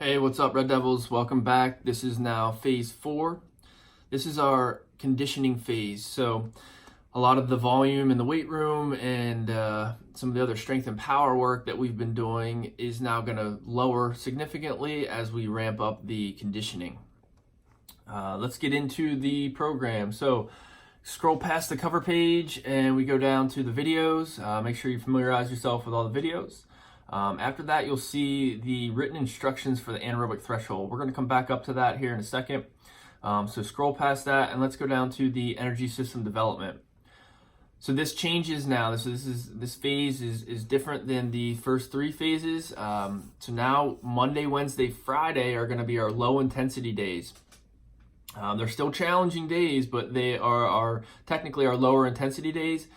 Hey, what's up, Red Devils? Welcome back. This is now phase 4. This is our conditioning phase. So a lot of the volume in the weight room and some of the other strength and power work that we've been doing is now going to lower significantly as we ramp up the conditioning. Let's get into the program. So scroll past the cover page and we go down to the videos. Make sure you familiarize yourself with all the videos. After that, you'll see the written instructions for the anaerobic threshold. We're going to come back up to that here in a second. So scroll past that and let's go down to the energy system development. So this changes now. This phase is different than the first 3 phases. So now Monday, Wednesday, Friday are going to be our low intensity days. They're still challenging days, but they are technically our lower intensity days.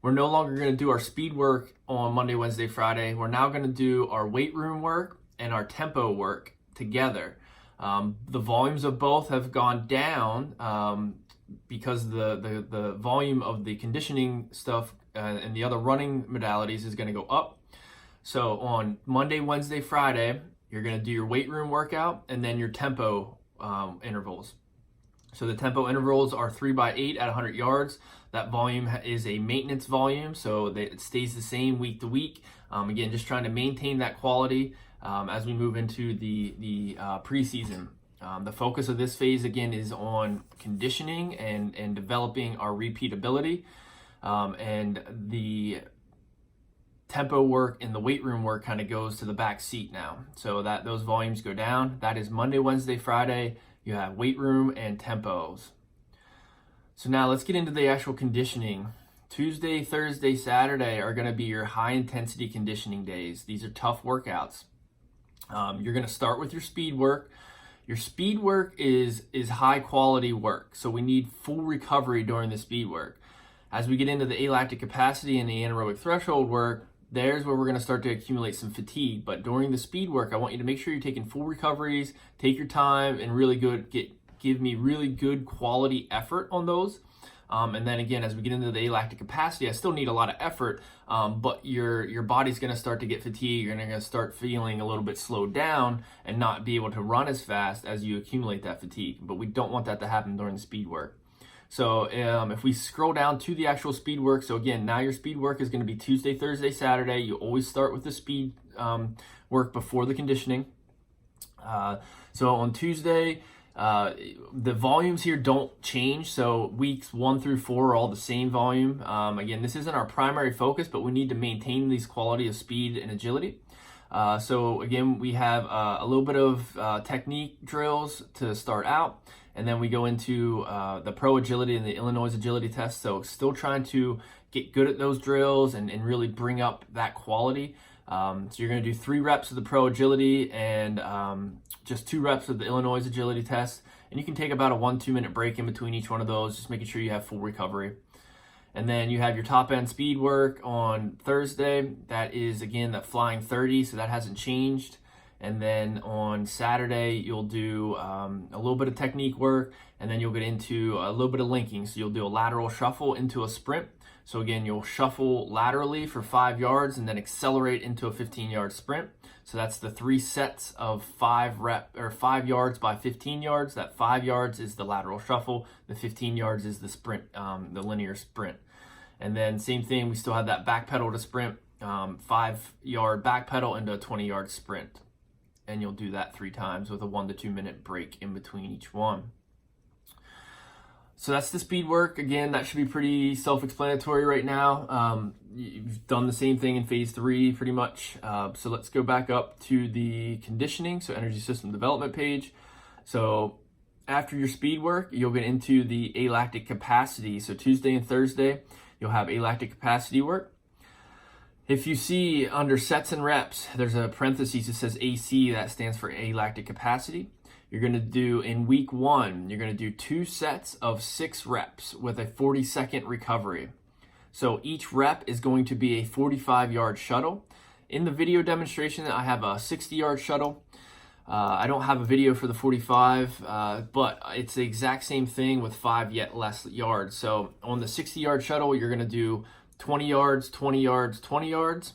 We're no longer going to do our speed work on Monday, Wednesday, Friday. We're now going to do our weight room work and our tempo work together. The volumes of both have gone down because the volume of the conditioning stuff and the other running modalities is going to go up. So on Monday, Wednesday, Friday, you're going to do your weight room workout and then your tempo intervals. So the tempo intervals are 3x8 at 100 yards. That volume is a maintenance volume, so that it stays the same week to week. Again, just trying to maintain that quality as we move into the preseason. The focus of this phase, again, is on conditioning and developing our repeatability. And the tempo work and the weight room work kind of goes to the back seat now. So that those volumes go down. That is Monday, Wednesday, Friday. You have weight room and tempos. So now let's get into the actual conditioning. Tuesday, Thursday, Saturday are going to be your high intensity conditioning days. These are tough workouts. You're going to start with your speed work. Your speed work is high quality work. So we need full recovery during the speed work. As we get into the alactic capacity and the anaerobic threshold work, there's where we're going to start to accumulate some fatigue. But during the speed work, I want you to make sure you're taking full recoveries, take your time, and really give me really good quality effort on those. And then again, as we get into the alactic capacity, I still need a lot of effort, but your body's going to start to get fatigued. You're going to start feeling a little bit slowed down and not be able to run as fast as you accumulate that fatigue. But we don't want that to happen during the speed work. So if we scroll down to the actual speed work, so again, now your speed work is going to be Tuesday, Thursday, Saturday. You always start with the speed work before the conditioning. So on Tuesday, the volumes here don't change. So weeks 1 through 4 are all the same volume. Again, this isn't our primary focus, but we need to maintain these quality of speed and agility. So again, we have a little bit of technique drills to start out. And then we go into the pro agility and the Illinois agility test. So still trying to get good at those drills and really bring up that quality. So you're going to do 3 reps of the pro agility and just 2 reps of the Illinois agility test. And you can take about a 1-2 minute break in between each one of those, just making sure you have full recovery. And then you have your top end speed work on Thursday. That is, again, that flying 30, so that hasn't changed. And then on Saturday, you'll do a little bit of technique work, and then you'll get into a little bit of linking. So you'll do a lateral shuffle into a sprint. So again, you'll shuffle laterally for 5 yards and then accelerate into a 15-yard sprint. So that's the 3 sets of 5 yards by 15 yards. That 5 yards is the lateral shuffle. The 15 yards is the sprint, the linear sprint. And then same thing, we still have that back pedal to sprint, 5-yard back pedal into a 20-yard sprint. And you'll do that 3 times with a 1 to 2 minute break in between each one. So that's the speed work. Again, that should be pretty self-explanatory right now. You've done the same thing in phase 3 pretty much. So let's go back up to the conditioning, so energy system development page. So after your speed work, you'll get into the alactic capacity. So Tuesday and Thursday, you'll have alactic capacity work. If you see under sets and reps, there's a parenthesis that says AC, that stands for alactic capacity. You're going to do, in week 1, you're going to do 2 sets of 6 reps with a 40-second recovery. So each rep is going to be a 45-yard shuttle. In the video demonstration, I have a 60-yard shuttle. I don't have a video for the 45, but it's the exact same thing with 5 yet less yards. So on the 60-yard shuttle, you're going to do 20 yards, 20 yards, 20 yards.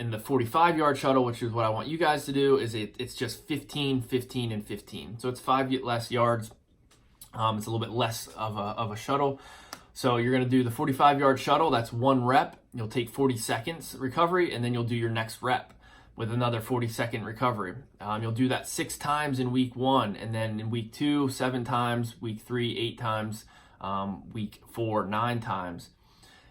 in the 45-yard shuttle, which is what I want you guys to do, is it's just 15, 15, and 15. So it's 5 less yards. It's a little bit less of a shuttle. So you're going to do the 45-yard shuttle. That's 1 rep. You'll take 40 seconds recovery, and then you'll do your next rep with another 40-second recovery. You'll do that 6 times in week 1, and then in week 2, 7 times, week 3, 8 times, week 4, 9 times.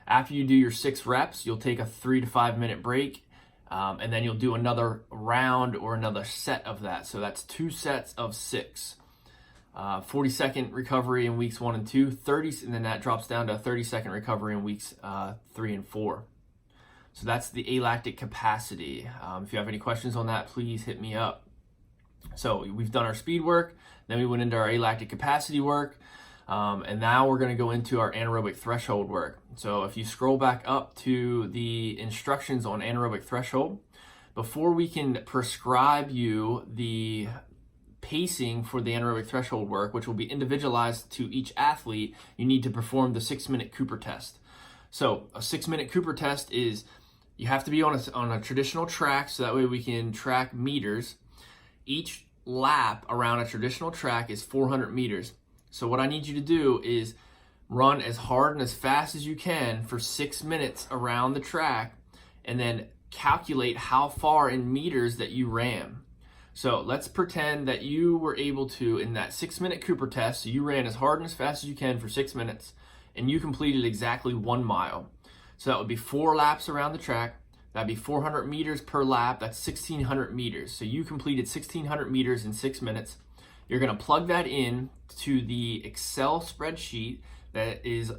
After you do your 6 reps, you'll take a 3 to 5 minute break, and then you'll do another round or another set of that. So that's 2 sets of 6. 40-second recovery in weeks 1 and 2, 30, and then that drops down to a 30-second recovery in weeks 3 and 4. So that's the alactic capacity. If you have any questions on that, please hit me up. So we've done our speed work, then we went into our alactic capacity work, and now we're going to go into our anaerobic threshold work. So if you scroll back up to the instructions on anaerobic threshold, before we can prescribe you the pacing for the anaerobic threshold work, which will be individualized to each athlete, you need to perform the 6-minute Cooper test. So a 6-minute Cooper test is, you have to be on a traditional track, so that way we can track meters. Each lap around a traditional track is 400 meters. So what I need you to do is run as hard and as fast as you can for 6 minutes around the track, and then calculate how far in meters that you ran. So let's pretend that you were able to, in that 6-minute Cooper test, so you ran as hard and as fast as you can for 6 minutes, and you completed exactly 1 mile. So that would be 4 laps around the track. That'd be 400 meters per lap. That's 1,600 meters. So you completed 1,600 meters in 6 minutes. You're going to plug that in to the Excel spreadsheet that is,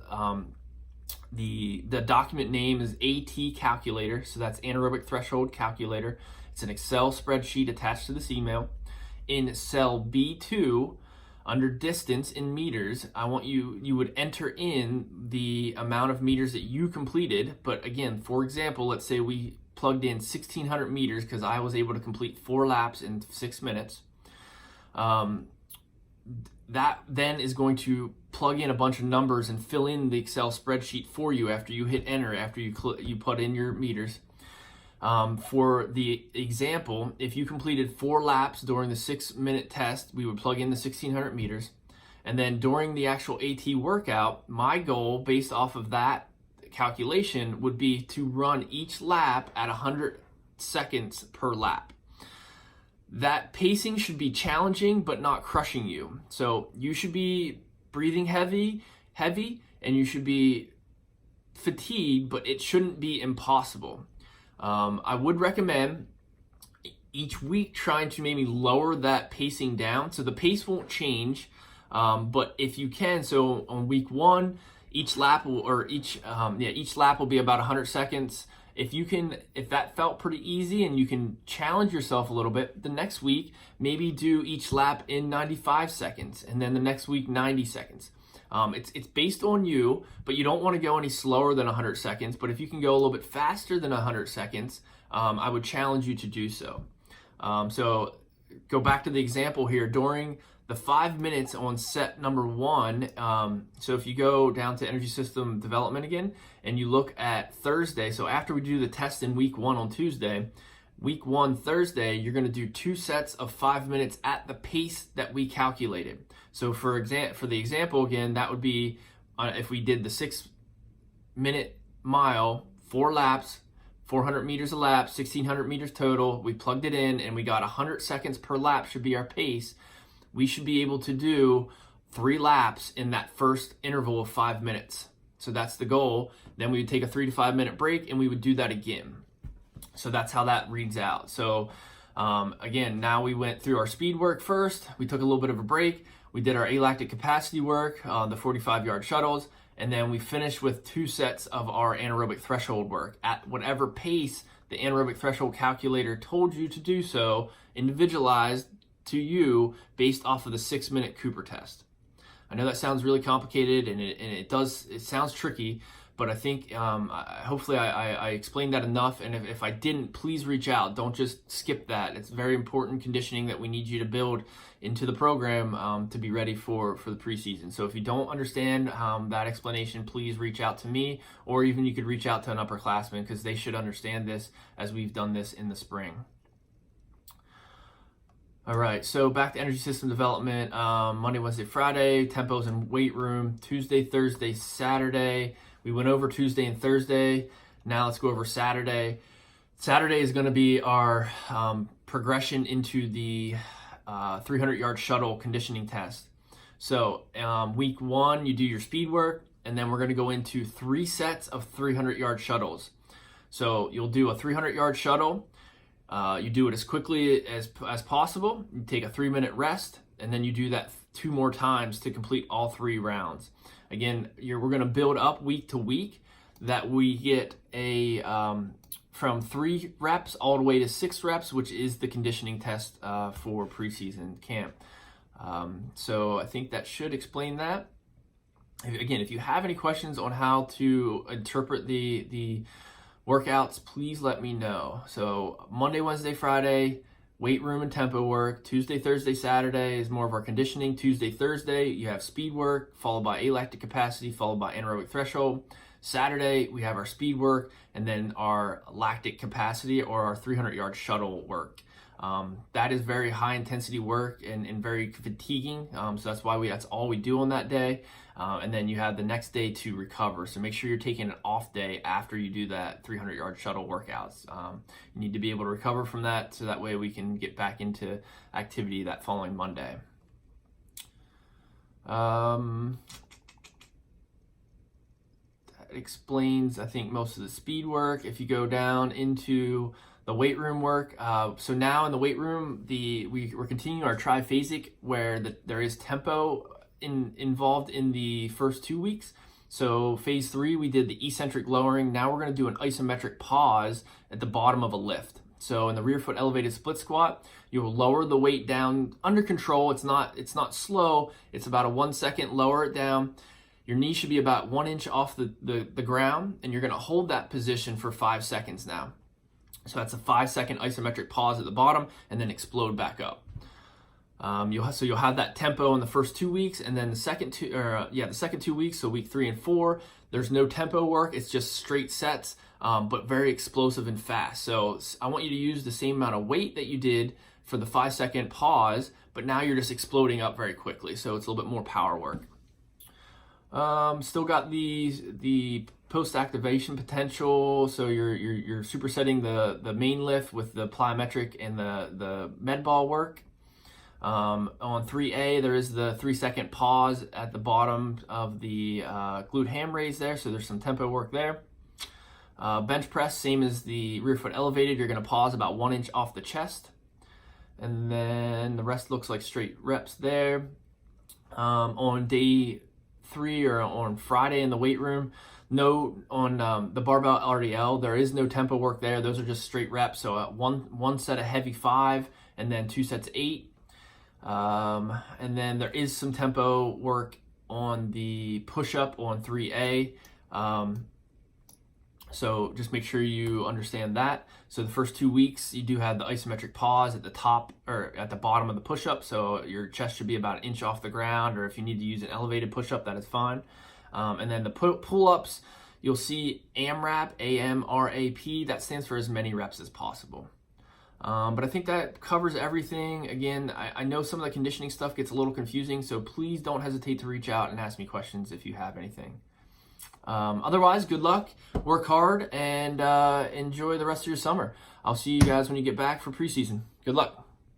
the document name is AT calculator. So that's anaerobic threshold calculator. It's an Excel spreadsheet attached to this email. In cell B2, under distance in meters, I want you would enter in the amount of meters that you completed. But again, for example, let's say we plugged in 1,600 meters because I was able to complete 4 laps in 6 minutes. That then is going to plug in a bunch of numbers and fill in the Excel spreadsheet for you after you hit enter, after you put in your meters. For the example, if you completed 4 laps during the 6-minute test, we would plug in the 1,600 meters. And then during the actual AT workout, my goal based off of that calculation would be to run each lap at 100 seconds per lap. That pacing should be challenging but not crushing you. So you should be breathing heavy, and you should be fatigued, but it shouldn't be impossible. I would recommend each week trying to maybe lower that pacing down. So the pace won't change, but if you can, so on week 1, each lap will be about 100 seconds. If that felt pretty easy and you can challenge yourself a little bit, the next week, maybe do each lap in 95 seconds, and then the next week, 90 seconds. It's based on you, but you don't want to go any slower than 100 seconds. But if you can go a little bit faster than 100 seconds, I would challenge you to do so. So go back to the example here. During the 5 minutes on set number 1, so if you go down to energy system development again, and you look at Thursday, so after we do the test in week 1 on Tuesday, week 1 Thursday, you're going to do 2 sets of 5 minutes at the pace that we calculated. So for the example again, that would be if we did the 6-minute mile, 4 laps, 400 meters a lap, 1,600 meters total. We plugged it in and we got 100 seconds per lap should be our pace. We should be able to do 3 laps in that first interval of 5 minutes. So that's the goal. Then we would take a 3 to 5 minute break and we would do that again. So that's how that reads out. So again, now we went through our speed work first. We took a little bit of a break. We did our alactic capacity work, the 45-yard shuttles, and then we finished with 2 sets of our anaerobic threshold work at whatever pace the anaerobic threshold calculator told you to do so, individualized to you based off of the 6-minute Cooper test. I know that sounds really complicated and it sounds tricky, But I think hopefully I explained that enough. And if I didn't, please reach out. Don't just skip that. It's very important conditioning that we need you to build into the program to be ready for the preseason. So if you don't understand that explanation, please reach out to me, or even you could reach out to an upperclassman, because they should understand this as we've done this in the spring. All right, so back to energy system development. Monday, Wednesday, Friday, tempos and weight room. Tuesday, Thursday, Saturday. We went over Tuesday and Thursday. Now let's go over Saturday. Saturday is going to be our progression into the 300-yard shuttle conditioning test. So week 1, you do your speed work, and then we're going to go into 3 sets of 300-yard shuttles. So you'll do a 300-yard shuttle. You do it as quickly as possible. You take a 3-minute rest, and then you do that 2 more times to complete all 3 rounds. Again, we're going to build up week to week that we get a from 3 reps all the way to 6 reps, which is the conditioning test for preseason camp. So I think that should explain that. Again, if you have any questions on how to interpret the workouts, please let me know. So Monday, Wednesday, Friday, weight room and tempo work. Tuesday, Thursday, Saturday is more of our conditioning. Tuesday, Thursday, you have speed work, followed by alactic capacity, followed by anaerobic threshold. Saturday, we have our speed work, and then our lactic capacity, or our 300-yard shuttle work. That is very high intensity work and very fatiguing. So that's why that's all we do on that day. And then you have the next day to recover. So make sure you're taking an off day after you do that 300-yard shuttle workouts. You need to be able to recover from that, so that way we can get back into activity that following Monday. That explains, I think, most of the speed work. If you go down into the weight room work, so now in the weight room, we're continuing our triphasic, where there is tempo involved in the first 2 weeks. So phase 3, we did the eccentric lowering. Now we're going to do an isometric pause at the bottom of a lift. So in the rear foot elevated split squat, you'll lower the weight down under control. It's not slow. It's about a 1 second, lower it down. Your knee should be about 1 inch off the ground, and you're going to hold that position for 5 seconds now. So that's a 5-second isometric pause at the bottom, and then explode back up. You'll have that tempo in the first 2 weeks, and then the second 2 weeks, so week 3 and 4, there's no tempo work. It's just straight sets, but very explosive and fast. So I want you to use the same amount of weight that you did for the 5-second pause, but now you're just exploding up very quickly. So it's a little bit more power work. Still got the post-activation potential. So you're supersetting the main lift with the plyometric and the med ball work. On 3A, there is the 3-second pause at the bottom of the glute ham raise there. So there's some tempo work there. Bench press, same as the rear foot elevated. You're going to pause about 1 inch off the chest. And then the rest looks like straight reps there. On day 3 or on Friday in the weight room, on the barbell RDL, there is no tempo work there. Those are just straight reps. So one set of heavy 5, and then 2 sets 8. And then there is some tempo work on the push-up on 3A. So just make sure you understand that. So the first 2 weeks, you do have the isometric pause at the top or at the bottom of the push-up. So your chest should be about 1 inch off the ground, or if you need to use an elevated push-up, that is fine. And then the pull-ups, you'll see AMRAP, A-M-R-A-P. That stands for as many reps as possible. But I think that covers everything. Again, I know some of the conditioning stuff gets a little confusing, so please don't hesitate to reach out and ask me questions if you have anything. Otherwise, good luck, work hard, and enjoy the rest of your summer. I'll see you guys when you get back for preseason. Good luck.